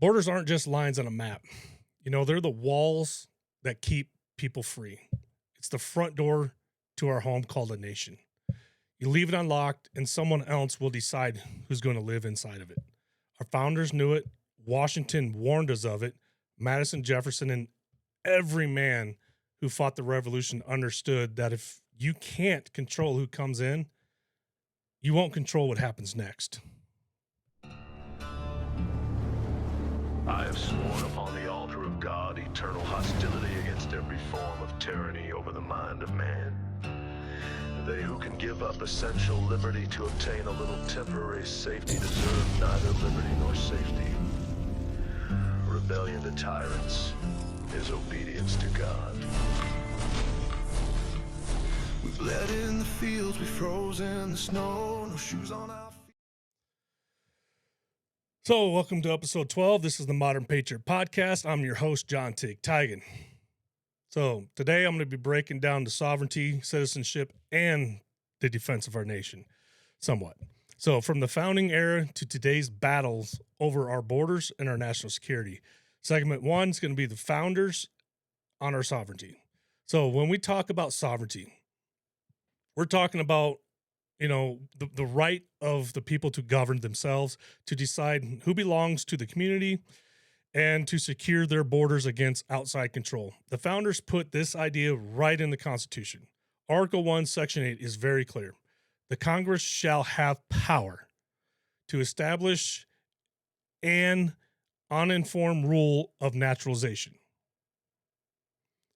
Borders aren't just lines on a map. They're the walls that keep people free. It's the front door to our home called a nation. You leave it unlocked, and someone else will decide who's going to live inside of it. Our founders knew it. Washington warned us of it. Madison, Jefferson, and every man who fought the revolution understood that if you can't control who comes in, you won't control what happens next. I have sworn upon the altar of God eternal hostility against every form of tyranny over the mind of man. They who can give up essential liberty to obtain a little temporary safety deserve neither liberty nor safety. Rebellion to tyrants is obedience to God. We've bled in the fields, we froze in the snow, no shoes on our feet. So, welcome to episode 12. This is the Modern Patriot Podcast. I'm your host, John Tig Tigan. So, today I'm going to be breaking down the sovereignty, citizenship, and the defense of our nation somewhat. So, from the founding era to today's battles over our borders and our national security. Segment 1 is going to be the founders on our sovereignty. So, when we talk about sovereignty, we're talking about the right of the people to govern themselves, to decide who belongs to the community, and to secure their borders against outside control. The founders put this idea right in the Constitution. Article 1, Section 8 is very clear. The Congress shall have power to establish an uninformed rule of naturalization.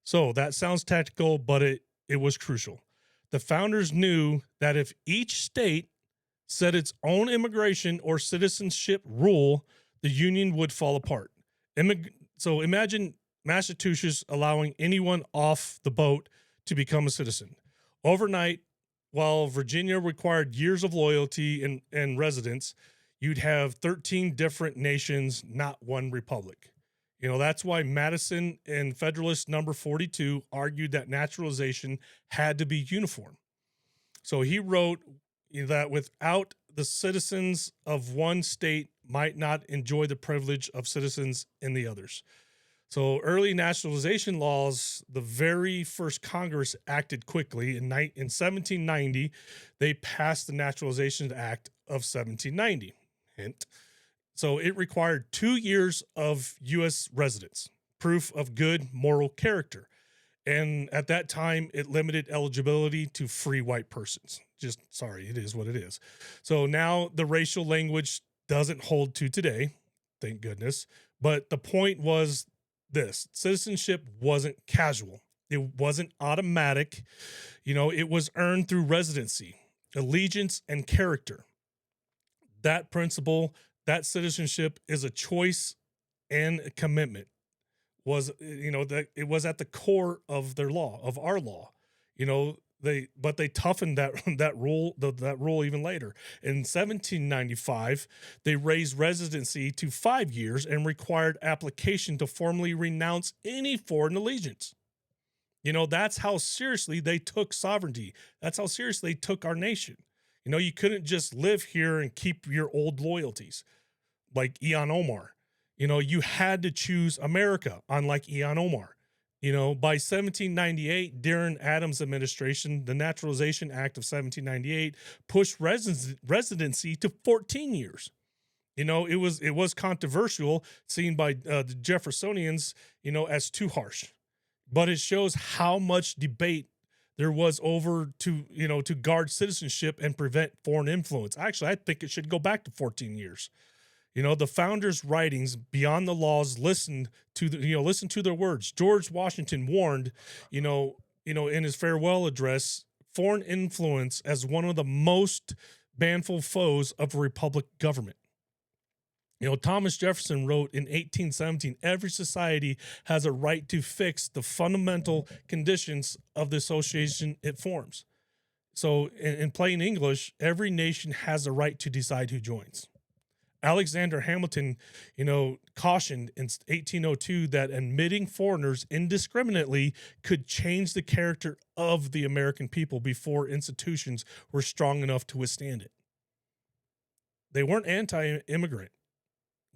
So that sounds tactical, but it was crucial. The founders knew that if each state set its own immigration or citizenship rule, the union would fall apart. So imagine Massachusetts allowing anyone off the boat to become a citizen. Overnight, while Virginia required years of loyalty and residence, you'd have 13 different nations, not one republic. That's why Madison and Federalist number 42 argued that naturalization had to be uniform. So he wrote that without the citizens of one state might not enjoy the privilege of citizens in the others. So early naturalization laws, the very first Congress acted quickly. In 1790, they passed the Naturalization Act of 1790. Hint. So it required 2 years of U.S. residence, proof of good moral character. And at that time, it limited eligibility to free white persons. It is what it is. So now the racial language doesn't hold to today, thank goodness. But the point was this: citizenship wasn't casual. It wasn't automatic. It was earned through residency, allegiance, and character. That principle, that citizenship is a choice and a commitment. That it was at the core of their law, of our law. They toughened that rule even later. In 1795, they raised residency to 5 years and required application to formally renounce any foreign allegiance. That's how seriously they took sovereignty. That's how seriously they took our nation. You couldn't just live here and keep your old loyalties like Ian Omar. You had to choose America, unlike Ian Omar. By 1798, during Adams' administration, the Naturalization Act of 1798 pushed residency to 14 years. It was controversial, seen by the Jeffersonians, as too harsh. But it shows how much debate there was over to guard citizenship and prevent foreign influence. Actually, I think it should go back to 14 years. The founders' writings beyond the laws listen to their words. George Washington warned, in his farewell address, foreign influence as one of the most baneful foes of a republic government. Thomas Jefferson wrote in 1817, every society has a right to fix the fundamental conditions of the association it forms. So in plain English, every nation has a right to decide who joins. Alexander Hamilton, cautioned in 1802 that admitting foreigners indiscriminately could change the character of the American people before institutions were strong enough to withstand it. They weren't anti-immigrant.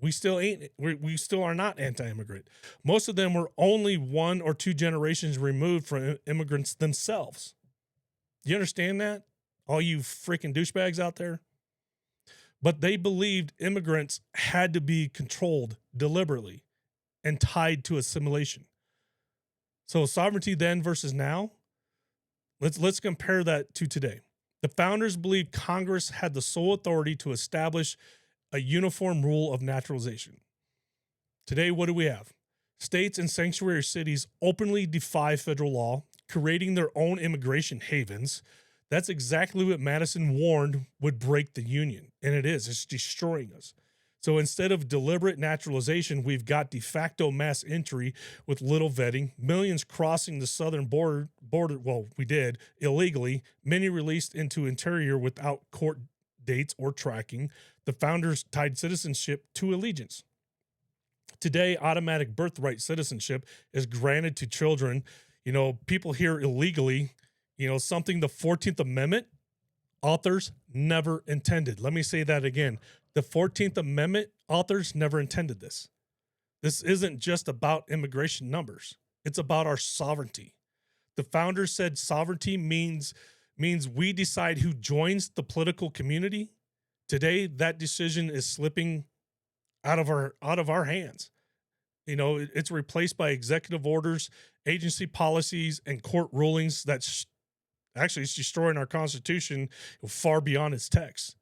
We still ain't. We still are not anti-immigrant. Most of them were only 1 or 2 generations removed from immigrants themselves. You understand that? All you freaking douchebags out there. But they believed immigrants had to be controlled deliberately and tied to assimilation. So sovereignty then versus now. Let's compare that to today. The founders believed Congress had the sole authority to establish a uniform rule of naturalization. Today, what do we have? States and sanctuary cities openly defy federal law, creating their own immigration havens. That's exactly what Madison warned would break the Union. And it is. It's destroying us. So instead of deliberate naturalization, we've got de facto mass entry with little vetting, millions crossing the southern border. Well, we did illegally, many released into interior without court dates or tracking. The founders tied citizenship to allegiance. Today, automatic birthright citizenship is granted to children. You know, people here illegally, something the 14th Amendment authors never intended. Let me say that again. The 14th Amendment authors never intended this. This isn't just about immigration numbers. It's about our sovereignty. The founders said sovereignty means we decide who joins the political community. Today, that decision is slipping out of our hands. It's replaced by executive orders, agency policies, and court rulings that's actually it's destroying our Constitution far beyond its text.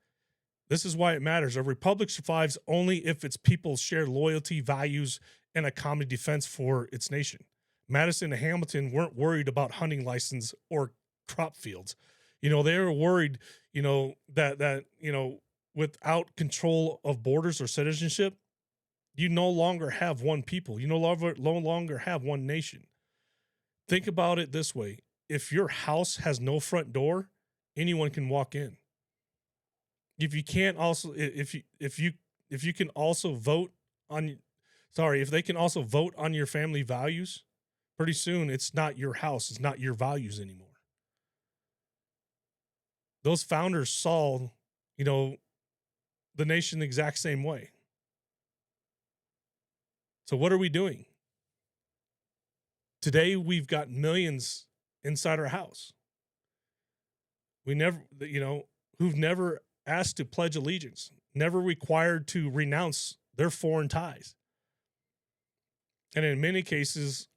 This is why it matters. A republic survives only if its people share loyalty, values, and a common defense for its nation. Madison and Hamilton weren't worried about hunting license or crop fields. They were worried, that without control of borders or citizenship, you no longer have one people. You no longer have one nation. Think about it this way. If your house has no front door, anyone can walk in. If you can't also, if you can also vote on, if they can also vote on your family values, pretty soon it's not your house. It's not your values anymore. Those founders saw, the nation the exact same way. So what are we doing? Today, we've got millions inside our house. Who've never asked to pledge allegiance, never required to renounce their foreign ties. And in many cases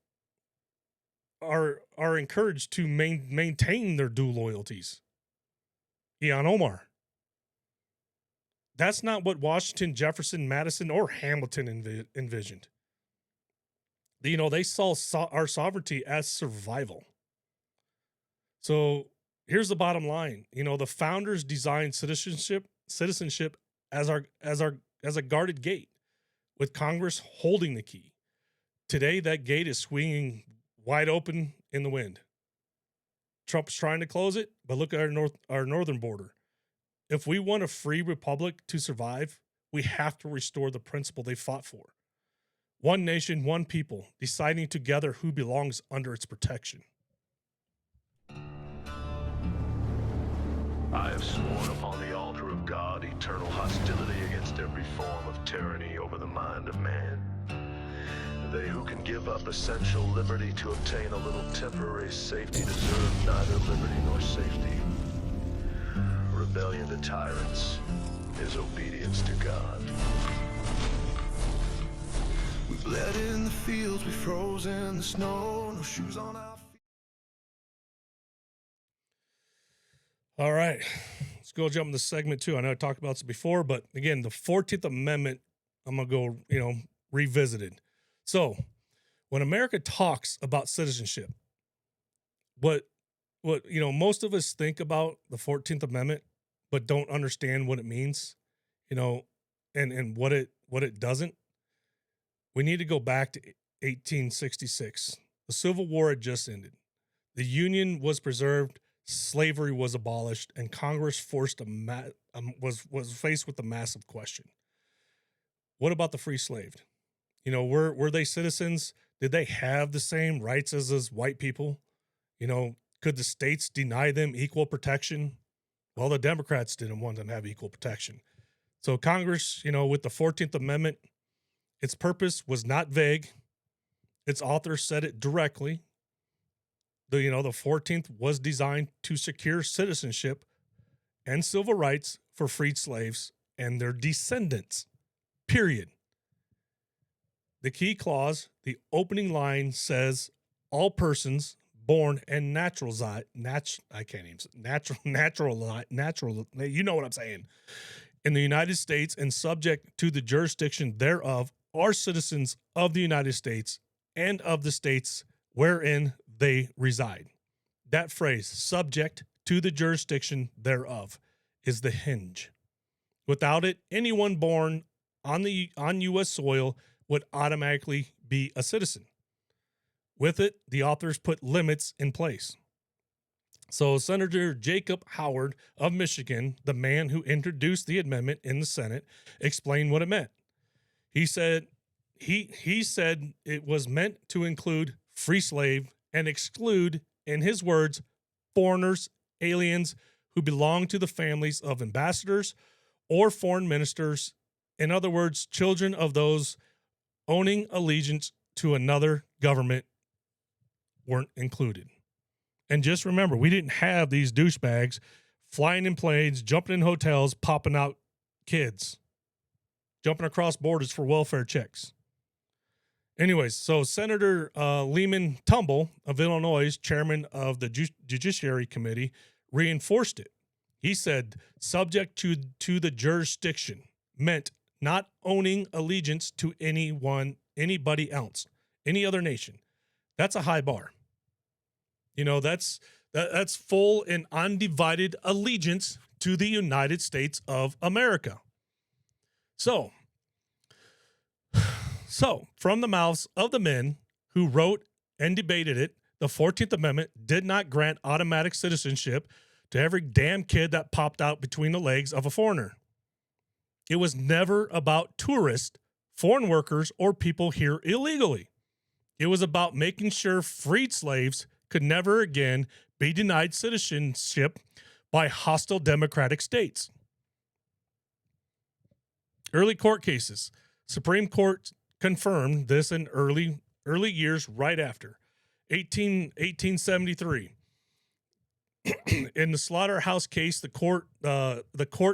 are encouraged to maintain their dual loyalties. Ilhan Omar. That's not what Washington, Jefferson, Madison, or Hamilton envisioned. They saw our sovereignty as survival. So here's the bottom line. The founders designed citizenship as a guarded gate with Congress holding the key. Today, that gate is swinging wide open in the wind. Trump's trying to close it, but look at our northern border. If we want a free republic to survive, we have to restore the principle they fought for. One nation, one people, deciding together who belongs under its protection. I have sworn upon the altar of God eternal hostility against every form of tyranny over the mind of man. They who can give up essential liberty to obtain a little temporary safety deserve neither liberty nor safety. Rebellion to tyrants is obedience to God. We bled in the fields, we froze in the snow, no shoes on our feet. All right, let's go jump into segment 2. I know I talked about this before, but again, the 14th Amendment, I'm going to go, revisited. So when America talks about citizenship, what most of us think about the 14th Amendment, but don't understand what it means, and what it doesn't. We need to go back to 1866. The Civil War had just ended. The Union was preserved, slavery was abolished, and Congress was faced with a massive question. What about the free slaved? Were they citizens? Did they have the same rights as white people? Could the states deny them equal protection? Well, the Democrats didn't want them to have equal protection. So Congress, with the 14th Amendment, Its purpose was not vague. Its author said it directly. The 14th was designed to secure citizenship and civil rights for freed slaves and their descendants. Period. The key clause, the opening line says, all persons born and natural, you know what I'm saying, in the United States and subject to the jurisdiction thereof are citizens of the United States and of the states wherein they reside. That phrase, subject to the jurisdiction thereof, is the hinge. Without it, anyone born on U.S. soil would automatically be a citizen. With it, the authors put limits in place. So Senator Jacob Howard of Michigan, the man who introduced the amendment in the Senate, explained what it meant. He said he said it was meant to include free slave and exclude, in his words, foreigners, aliens who belong to the families of ambassadors or foreign ministers. In other words, children of those owning allegiance to another government weren't included. And just remember, we didn't have these douchebags flying in planes, jumping in hotels, popping out kids, jumping across borders for welfare checks. Anyways, so Senator Lehman Tumble of Illinois, chairman of the Judiciary Committee, reinforced it. He said, subject to the jurisdiction meant not owning allegiance to anybody else, any other nation. That's a high bar. That's full and undivided allegiance to the United States of America. So from the mouths of the men who wrote and debated it, the 14th Amendment did not grant automatic citizenship to every damn kid that popped out between the legs of a foreigner. It was never about tourists, foreign workers, or people here illegally. It was about making sure freed slaves could never again be denied citizenship by hostile democratic states. Early court cases. Supreme Court confirmed this in early years right after. 1873. In the Slaughterhouse case, the court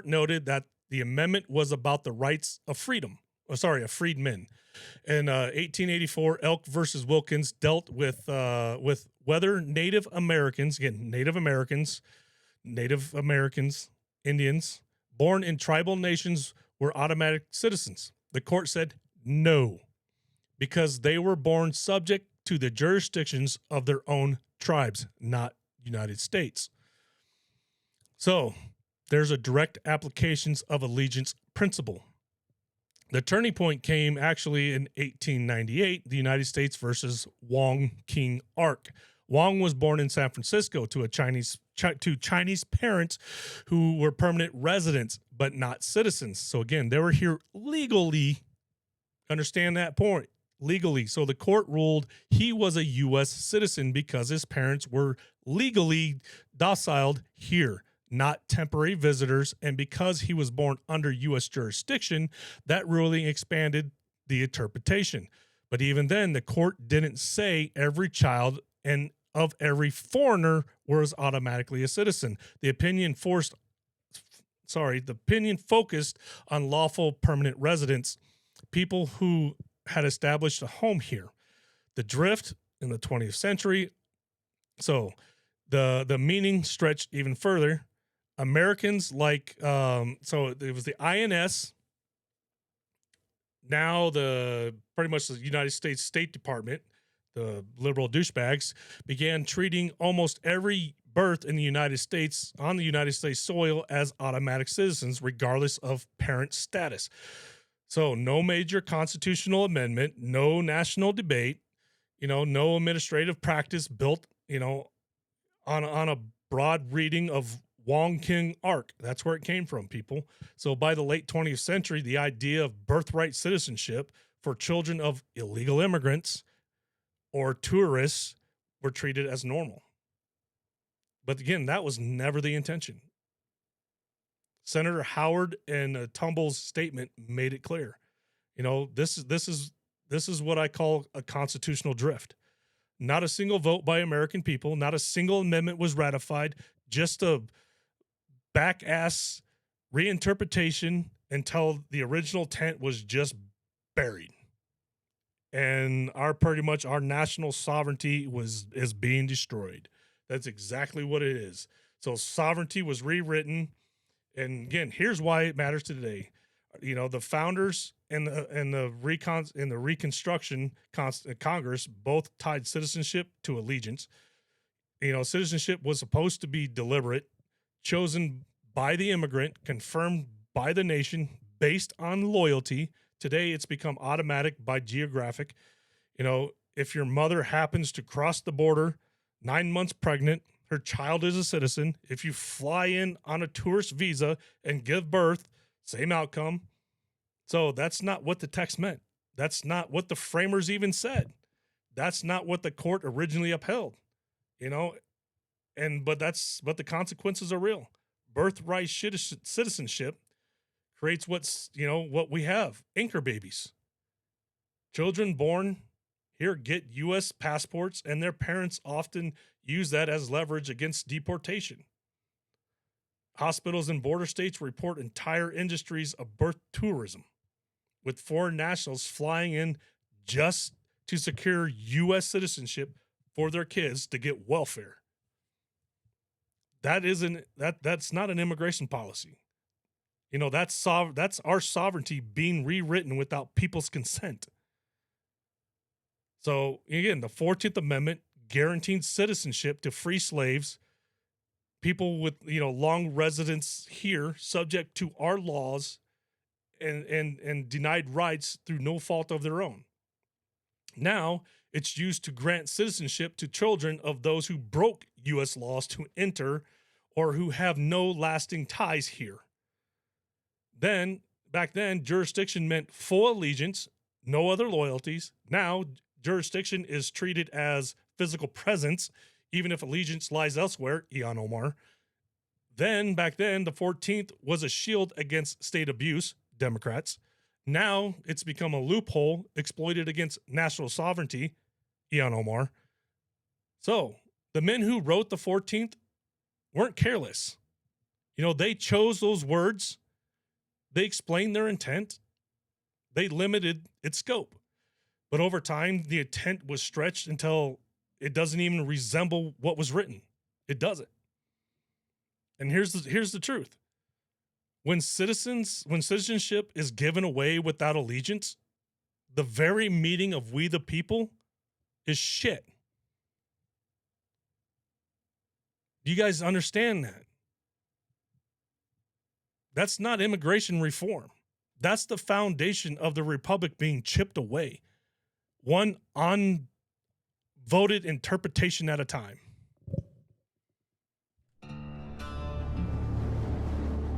noted that the amendment was about the rights of freedmen. In 1884, Elk versus Wilkins dealt with whether Native Americans, Indians, born in tribal nations were automatic citizens. The court said no, because they were born subject to the jurisdictions of their own tribes, not United States. So there's a direct applications of allegiance principle. The turning point came actually in 1898, the United States versus Wong King Ark. Wong was born in San Francisco to Chinese parents who were permanent residents, but not citizens. So again, they were here legally. Understand that point. Legally. So the court ruled he was a U.S. citizen because his parents were legally dociled here, not temporary visitors. And because he was born under U.S. jurisdiction, that ruling expanded the interpretation. But even then, the court didn't say every child and of every foreigner was automatically a citizen. The opinion focused on lawful permanent residents, people who had established a home here. The drift in the 20th century. So the meaning stretched even further. Americans so it was the INS, now pretty much the United States State Department, the liberal douchebags, began treating almost every birth in the United States on the United States soil as automatic citizens, regardless of parent status. So no major constitutional amendment, no national debate, no administrative practice built, on a broad reading of Wong King Ark. That's where it came from, people. So by the late 20th century, the idea of birthright citizenship for children of illegal immigrants or tourists were treated as normal. But again, that was never the intention. Senator Howard and Tumble's statement made it clear. This is what I call a constitutional drift. Not a single vote by American people, not a single amendment was ratified, just a back ass reinterpretation until the original intent was just buried. And pretty much our national sovereignty is being destroyed. That's exactly what it is. So sovereignty was rewritten, and again, here's why it matters today. The founders and the Reconstruction Congress both tied citizenship to allegiance. Citizenship was supposed to be deliberate, chosen by the immigrant, confirmed by the nation, based on loyalty. Today, it's become automatic by geographic. If your mother happens to cross the border 9 months pregnant, her child is a citizen. If you fly in on a tourist visa and give birth, same outcome. So that's not what the text meant. That's not what the framers even said. That's not what the court originally upheld. But the consequences are real. Birthright citizenship creates what we have: anchor babies. Children born here get U.S. passports, and their parents often use that as leverage against deportation. Hospitals in border states report entire industries of birth tourism, with foreign nationals flying in just to secure U.S. citizenship for their kids to get welfare. That's not an immigration policy. That's our sovereignty being rewritten without people's consent. So again, the 14th Amendment guaranteed citizenship to free slaves, people with long residence here, subject to our laws, and denied rights through no fault of their own. Now it's used to grant citizenship to children of those who broke U.S. laws to enter or who have no lasting ties here. Back then, jurisdiction meant full allegiance, no other loyalties. Now, jurisdiction is treated as physical presence, even if allegiance lies elsewhere, Ian Omar. Back then, the 14th was a shield against state abuse, Democrats. Now, it's become a loophole exploited against national sovereignty, Ian Omar. So, the men who wrote the 14th weren't careless. They chose those words. They explained their intent. They limited its scope. But over time, the intent was stretched until it doesn't even resemble what was written. It doesn't. And here's the truth. When citizenship is given away without allegiance, the very meaning of we the people is shit. Do you guys understand that? That's not immigration reform. That's the foundation of the republic being chipped away, one unvoted interpretation at a time.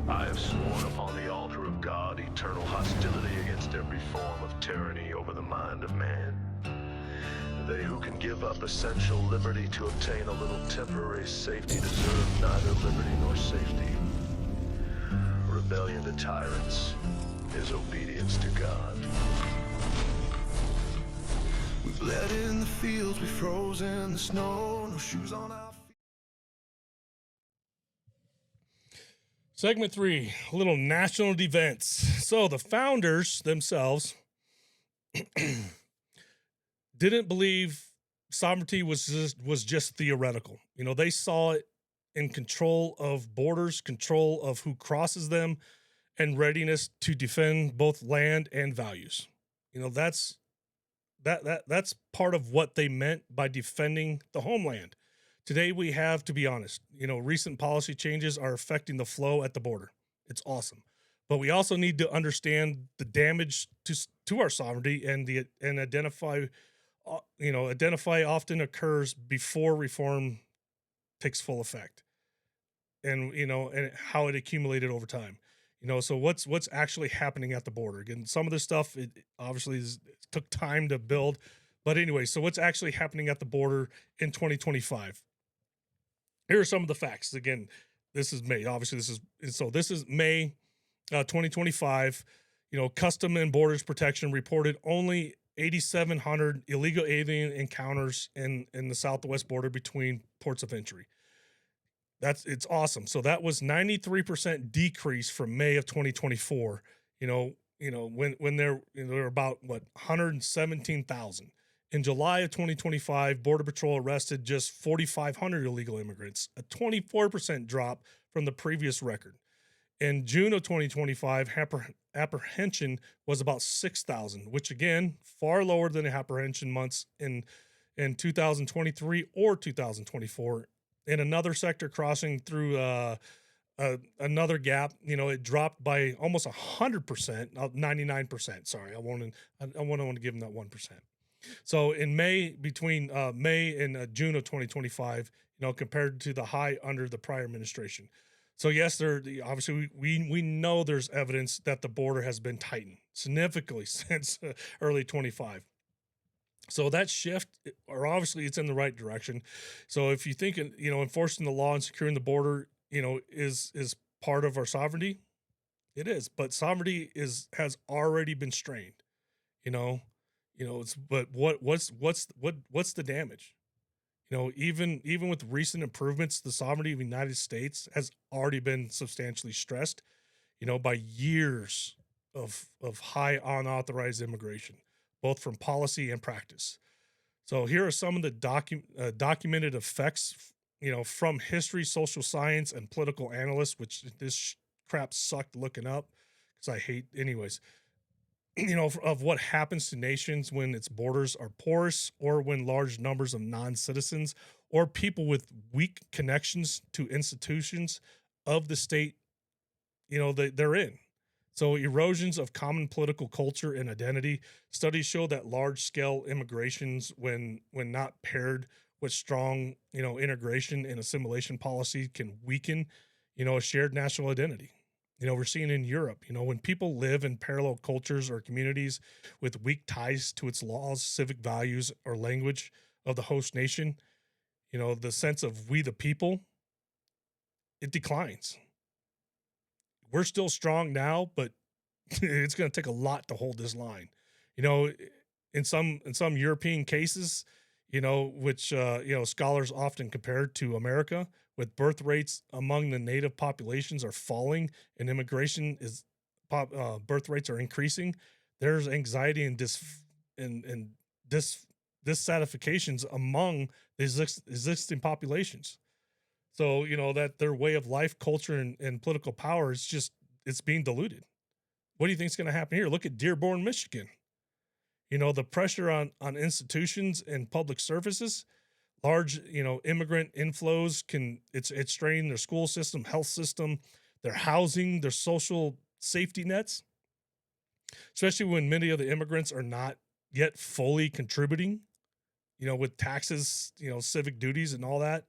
I have sworn upon the altar of God eternal hostility against every form of tyranny over the mind of man. They who can give up essential liberty to obtain a little temporary safety deserve neither liberty nor safety. Rebellion to tyrants is obedience to God. We bled in the fields, we froze in the snow, no shoes on our feet. Segment 3, a little national events. So the founders themselves didn't believe sovereignty was just theoretical. They saw it in control of borders, control of who crosses them, and readiness to defend both land and values. That's part of what they meant by defending the homeland. Today we have, to be honest, recent policy changes are affecting the flow at the border. It's awesome. But we also need to understand the damage to our sovereignty and identify often occurs before reform takes full effect. And how it accumulated over time. So what's actually happening at the border? Again, some of this stuff it obviously took time to build, but anyway, so what's actually happening at the border in 2025? Here are some of the facts. Again, this is May. Obviously, this is May 2025. Custom and Borders Protection reported only 8,700 illegal alien encounters in the southwest border between ports of entry. It's awesome. So that was 93% decrease from May of 2024. When there were about 117,000. In July of 2025, Border Patrol arrested just 4,500 illegal immigrants, a 24% drop from the previous record. In June of 2025, apprehension was about 6,000, which again, far lower than the apprehension months in 2023 or 2024. In another sector crossing through another gap, it dropped by almost 100%, 99%. Sorry, I want to give them that 1%. So in between May and June of 2025, compared to the high under the prior administration. So yes, obviously we know there's evidence that the border has been tightened significantly since early 25. So that shift, or obviously it's in the right direction. So if you think, enforcing the law and securing the border, is part of our sovereignty, it is. But sovereignty has already been strained. But what's the damage? Even with recent improvements, the sovereignty of the United States has already been substantially stressed, by years of high unauthorized immigration, both from policy and practice. So here are some of the documented effects, from history, social science, and political analysts, which this crap sucked looking up because I hate anyways. Of what happens to nations when its borders are porous, or when large numbers of non-citizens or people with weak connections to institutions of the state, they're in. So erosions of common political culture and identity. Studies show that large-scale immigrations, when not paired with strong, integration and assimilation policy, can weaken, a shared national identity. We're seeing in Europe, when people live in parallel cultures or communities with weak ties to its laws, civic values, or language of the host nation, the sense of we the people, it declines. We're still strong now, but it's going to take a lot to hold this line. In some European cases, which scholars often compare to America, with birth rates among the native populations are falling and immigration birth rates are increasing. There's anxiety and dissatisfactions among the existing populations. So, that their way of life, culture, and political power it's being diluted. What do you think is going to happen here? Look at Dearborn, Michigan. The pressure on institutions and public services, large, immigrant inflows it's straining their school system, health system, their housing, their social safety nets, especially when many of the immigrants are not yet fully contributing, with taxes, civic duties and all that.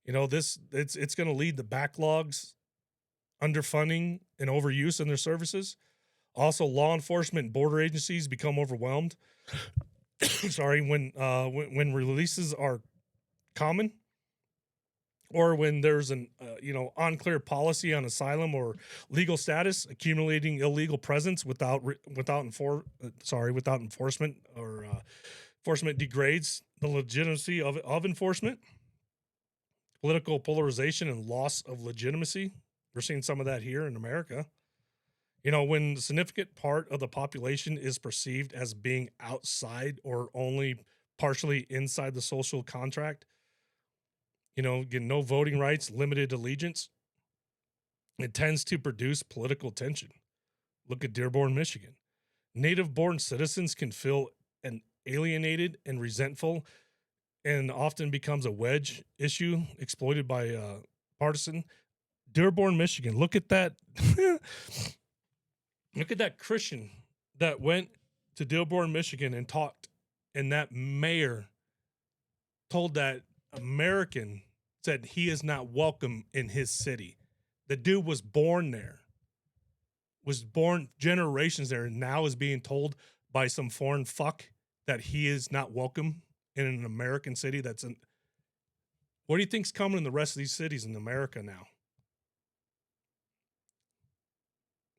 It's going to lead to backlogs, underfunding, and overuse in their services. Also, law enforcement and border agencies become overwhelmed. Sorry, when releases are common, or when there's an unclear policy on asylum or legal status, accumulating illegal presence without enforcement, or enforcement degrades the legitimacy of enforcement. Political polarization and loss of legitimacy. We're seeing some of that here in America. When the significant part of the population is perceived as being outside or only partially inside the social contract, get no voting rights, limited allegiance, it tends to produce political tension. Look at Dearborn, Michigan. Native-born citizens can feel alienated and resentful, and often becomes a wedge issue exploited by partisan. Dearborn, Michigan. Look at that. Look at that Christian that went to Dearborn, Michigan and talked, and that mayor told that American, said he is not welcome in his city. The dude was born there, was born generations there, and now is being told by some foreign fuck that he is not welcome in an American city. What do you think's coming in the rest of these cities in America now?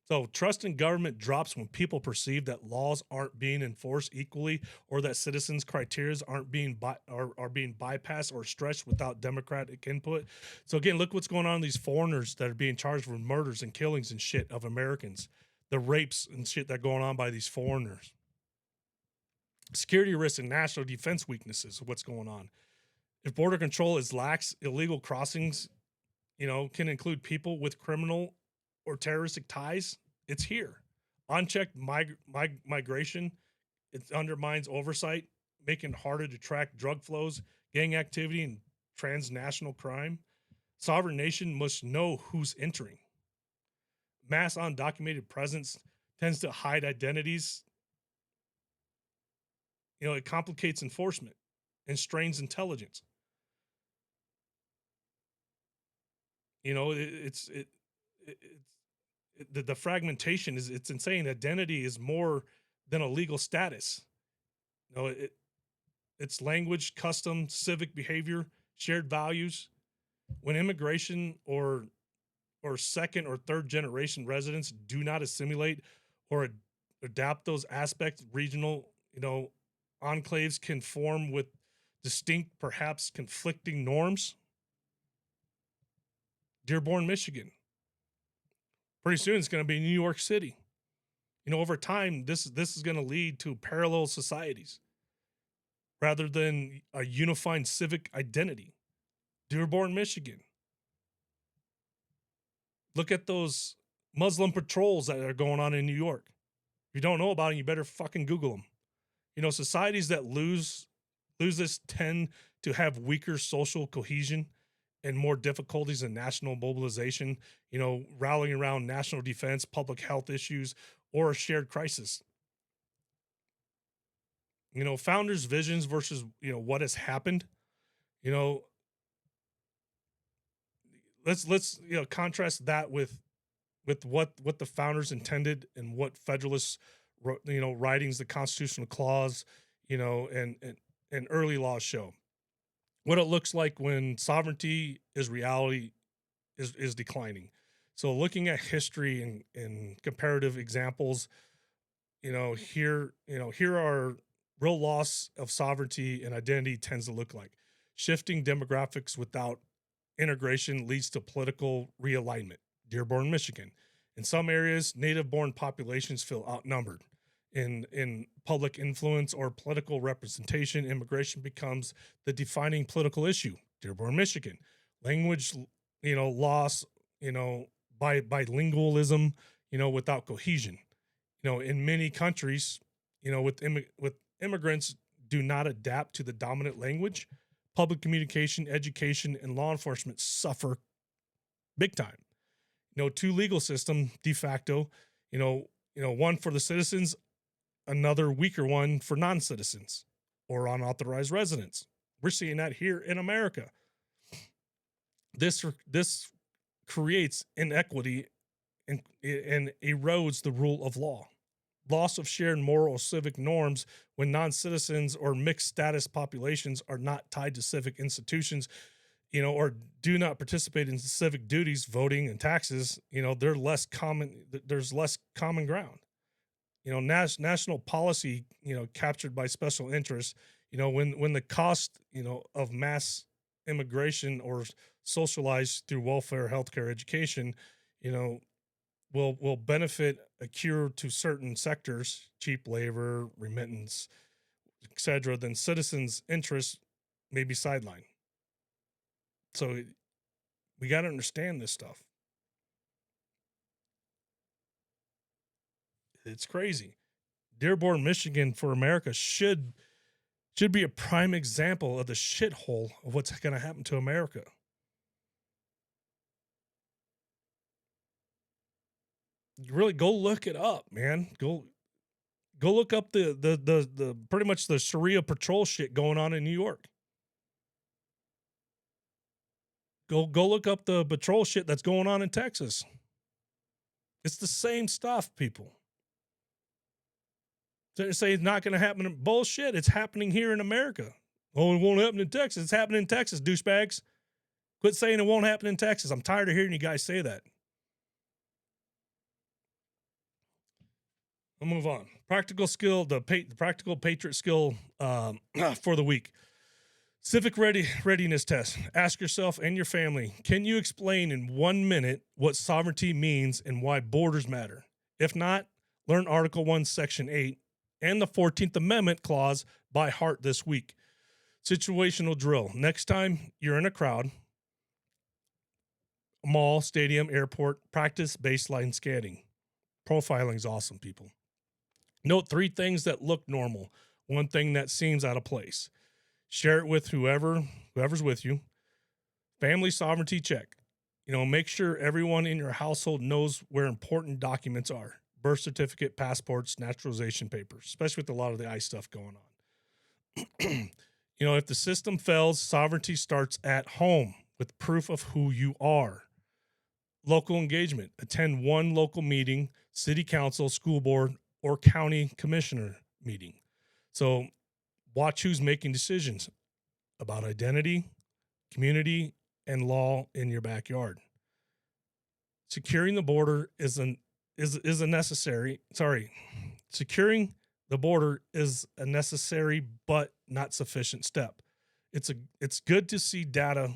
So trust in government drops when people perceive that laws aren't being enforced equally, or that citizens' criteria aren't being are being bypassed or stretched without democratic input. So again, look what's going on with these foreigners that are being charged with murders and killings and shit of Americans, the rapes and shit that are going on by these foreigners, security risks and national defense weaknesses. What's going on? If border control is lax, illegal crossings, can include people with criminal or terroristic ties. It's here. Unchecked migration, it undermines oversight, making it harder to track drug flows, gang activity, and transnational crime. Sovereign nation must know who's entering. Mass undocumented presence tends to hide identities. It complicates enforcement and strains intelligence. The fragmentation is it's insane. Identity is more than a legal status. It's language, custom, civic behavior, shared values. When immigration or second or third generation residents do not assimilate or adapt those aspects, regional enclaves can form with distinct, perhaps conflicting norms. Dearborn, Michigan. Pretty soon it's going to be New York City. Over time, this is going to lead to parallel societies rather than a unified civic identity. Dearborn, Michigan. Look at those Muslim patrols that are going on in New York. If you don't know about it, you better fucking Google them. Societies that lose this tend to have weaker social cohesion and more difficulties in national mobilization, rallying around national defense, public health issues, or a shared crisis. Founders' visions versus, what has happened. Let's contrast that with what the founders intended and what Federalists writings, the constitutional clause, and early laws show. What it looks like when sovereignty is reality is declining. So looking at history and comparative examples, here are real loss of sovereignty and identity tends to look like. Shifting demographics without integration leads to political realignment. Dearborn, Michigan. In some areas, native-born populations feel outnumbered. In public influence or political representation, immigration becomes the defining political issue. Dearborn, Michigan. Language, loss, bilingualism, without cohesion. In many countries, with immigrants do not adapt to the dominant language, public communication, education, and law enforcement suffer big time. Two legal system de facto, one for the citizens, another weaker one for non-citizens or unauthorized residents. We're seeing that here in America. This creates inequity and erodes the rule of law. Loss of shared moral or civic norms when non-citizens or mixed status populations are not tied to civic institutions, or do not participate in civic duties, voting and taxes, there's less common ground. National policy, captured by special interests, when the cost, of mass immigration or socialized through welfare, healthcare, education, will benefit a cure to certain sectors, cheap labor, remittance, etc., then citizens' interests may be sidelined. So we got to understand this stuff. It's crazy. Dearborn, Michigan for America should be a prime example of the shithole of what's going to happen to America. Really go look it up, man. Go look up the pretty much the Sharia patrol shit going on in New York. Go look up the patrol shit that's going on in Texas. It's the same stuff, people. So they say it's not going to happen. Bullshit. It's happening here in America. Oh, it won't happen in Texas. It's happening in Texas, douchebags. Quit saying it won't happen in Texas. I'm tired of hearing you guys say that. We'll move on. Practical skill, the practical patriot skill for the week. Civic readiness test. Ask yourself and your family, can you explain in 1 minute what sovereignty means and why borders matter? If not, learn Article 1, Section 8 and the 14th Amendment clause by heart this week. Situational drill. Next time you're in a crowd, mall, stadium, airport, practice baseline scanning. Profiling is awesome, people. Note 3 things that look normal, 1 thing that seems out of place. Share it with whoever's with you. Family sovereignty check. Make sure everyone in your household knows where important documents are. Birth certificate, passports, naturalization papers, especially with a lot of the ICE stuff going on. If the system fails, sovereignty starts at home with proof of who you are. Local engagement. Attend 1 local meeting, city council, school board, or county commissioner meeting. So watch who's making decisions about identity, community, and law in your backyard. Securing the border is a necessary. Securing the border is a necessary but not sufficient step. It's good to see data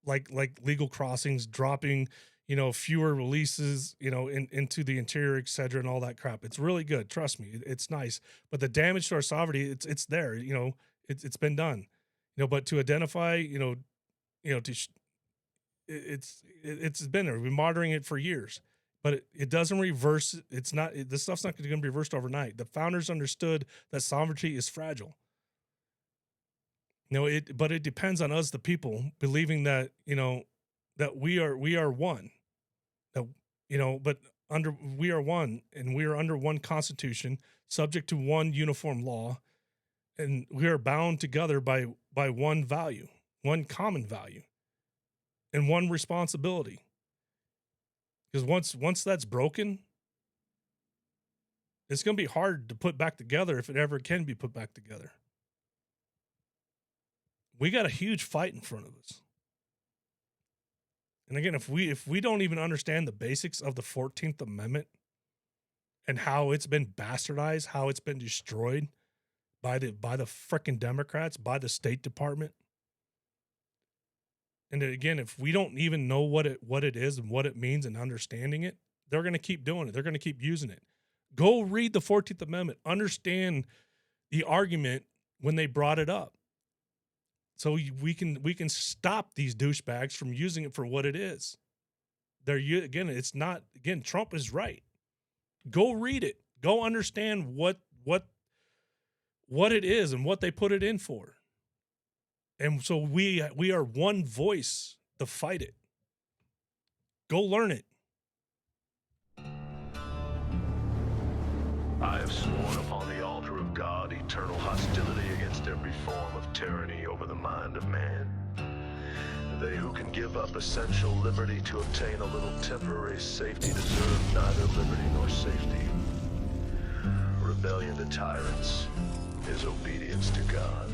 like legal crossings dropping, fewer releases, into the interior, et cetera, and all that crap. It's really good. Trust me, it's nice. But the damage to our sovereignty, it's there. It's been done. But to identify, it's been there. We've been monitoring it for years, but it doesn't reverse. It's not. This stuff's not going to be reversed overnight. The founders understood that sovereignty is fragile. But it depends on us, the people, believing that that we are one. But we are one, and we are under one constitution, subject to one uniform law, and we are bound together by one value, one common value, and one responsibility. Because once that's broken, it's going to be hard to put back together if it ever can be put back together. We got a huge fight in front of us. And again, if we don't even understand the basics of the 14th Amendment and how it's been bastardized, how it's been destroyed by the frickin' Democrats, by the State Department. And again, if we don't even know what it is and what it means and understanding it, they're going to keep doing it. They're going to keep using it. Go read the 14th Amendment. Understand the argument when they brought it up. So we can stop these douchebags from using it for what it is. It's not, Trump is right. Go read it. Go understand what it is and what they put it in for. And so we are one voice to fight it. Go learn it. I have sworn upon the altar of God eternal hostility against every form of tyranny over the mind of man. They who can give up essential liberty to obtain a little temporary safety deserve neither liberty nor safety. Rebellion to tyrants is obedience to God.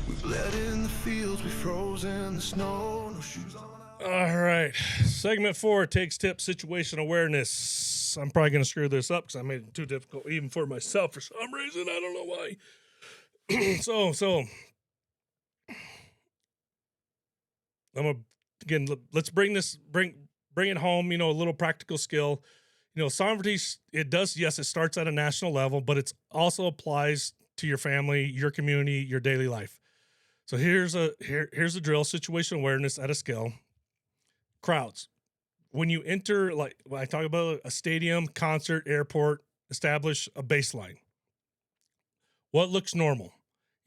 We bled in the fields, we froze in the snow, no shoes on. All right. Segment 4 takes tips, situation awareness. I'm probably going to screw this up because I made it too difficult even for myself for some reason. I don't know why. So I'm going to, again, let's bring it home, a little practical skill. Sovereignty, it starts at a national level, but it also applies to your family, your community, your daily life. So here's a drill, situation awareness at a scale. Crowds. When you enter, like when I talk about a stadium, concert, airport, establish a baseline. What looks normal?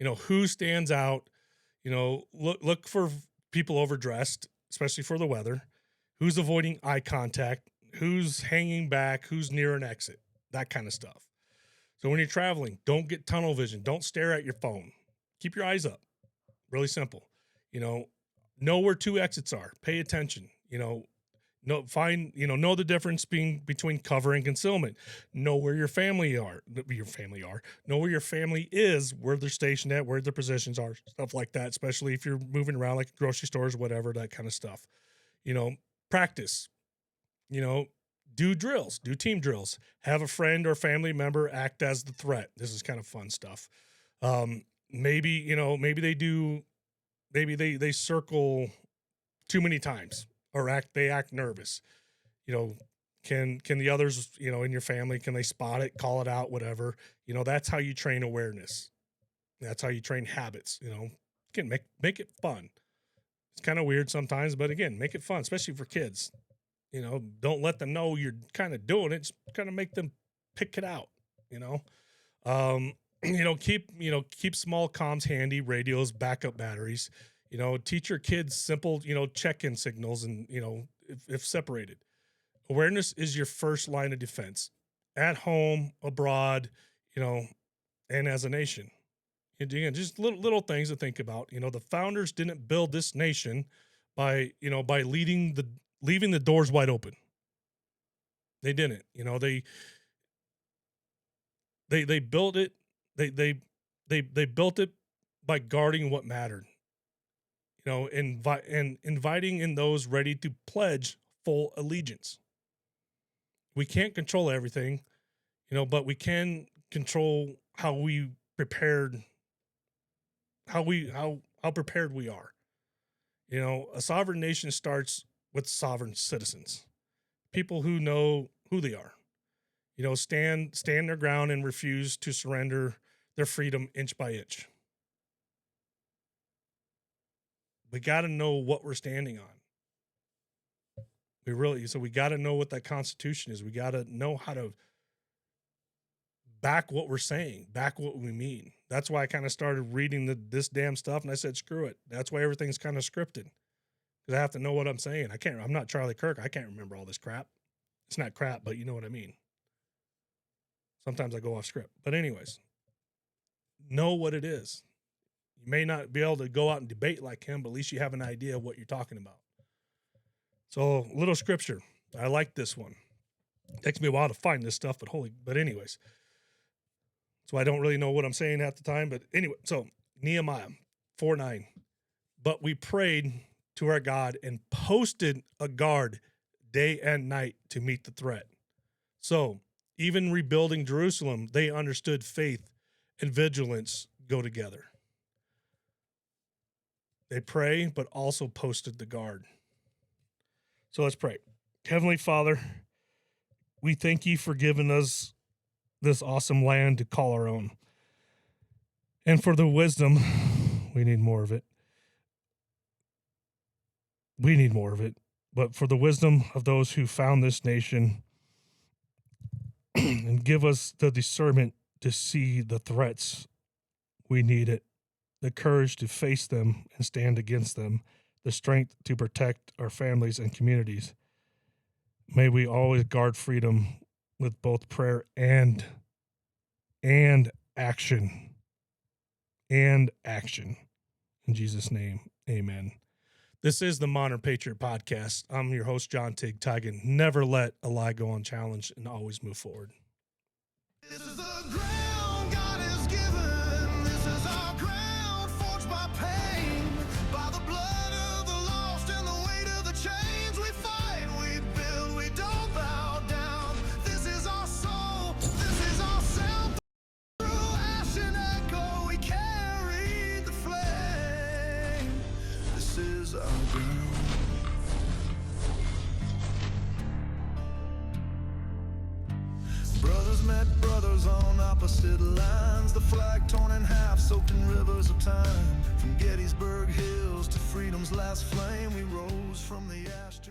Who stands out? Look for people overdressed, especially for the weather. Who's avoiding eye contact? Who's hanging back? Who's near an exit? That kind of stuff. So when you're traveling, don't get tunnel vision. Don't stare at your phone. Keep your eyes up. Really simple. Know where 2 exits are. Pay attention. Know the difference between cover and concealment. Know where your family are. Know where your family is, where they're stationed at, where their positions are, stuff like that, especially if you're moving around like grocery stores, whatever, that kind of stuff. Practice. do drills, do team drills. Have a friend or family member act as the threat. This is kind of fun stuff. Maybe, you know, maybe they circle too many times or they act nervous. You know, can the others, you know, in your family, can they spot it, call it out, whatever? You know, that's how you train awareness. That's how you train habits, you know. Again, make it fun. It's kind of weird sometimes, but again, make it fun, especially for kids. You know, don't let them know you're kind of doing it. Just kind of make them pick it out, you know. Keep small comms handy, radios, backup batteries. You know, teach your kids simple, you know, check-in signals, and, you know, if separated. Awareness is your first line of defense at home, abroad, you know, and as a nation. And again, just little things to think about. You know, the founders didn't build this nation by leaving the doors wide open. They didn't. You know, they built it. They built it by guarding what mattered. You know, and inviting in those ready to pledge full allegiance. We can't control everything, you know, but we can control how we prepared, how prepared we are. You know, a sovereign nation starts with sovereign citizens, people who know who they are. You know, stand their ground and refuse to surrender their freedom inch by inch. We got to know what we're standing on. So we got to know what that Constitution is. We got to know how to back what we're saying, back what we mean. That's why I kind of started reading this damn stuff, and I said, screw it. That's why everything's kind of scripted, because I have to know what I'm saying. I'm not Charlie Kirk. I can't remember all this crap. It's not crap, but you know what I mean. Sometimes I go off script. But anyways, know what it is. You may not be able to go out and debate like him, but at least you have an idea of what you're talking about. So, little scripture. I like this one. It takes me a while to find this stuff, but anyways. So I don't really know what I'm saying at the time, but anyway. So Nehemiah 4:9. But we prayed to our God and posted a guard day and night to meet the threat. So even rebuilding Jerusalem, they understood faith and vigilance go together. They pray, but also posted the guard. So let's pray. Heavenly Father, we thank you for giving us this awesome land to call our own. And for the wisdom, we need more of it. We need more of it. But for the wisdom of those who found this nation, and give us the discernment to see the threats, we need it. The courage to face them and stand against them, the strength to protect our families and communities. May we always guard freedom with both prayer and action. And action. In Jesus' name, amen. This is the Modern Patriot Podcast. I'm your host, John Tig Tigan. Never let a lie go unchallenged and always move forward. This is the ground God has given. This is our ground forged by pain, by the blood of the lost and the weight of the chains. We fight, we build, we don't bow down. This is our soul, this is our sound. Through ash and echo, we carry the flame. This is our ground. Brothers met brothers on opposite lines. The flag torn in half, soaked in rivers of time. From Gettysburg Hills to freedom's last flame, we rose from the ash to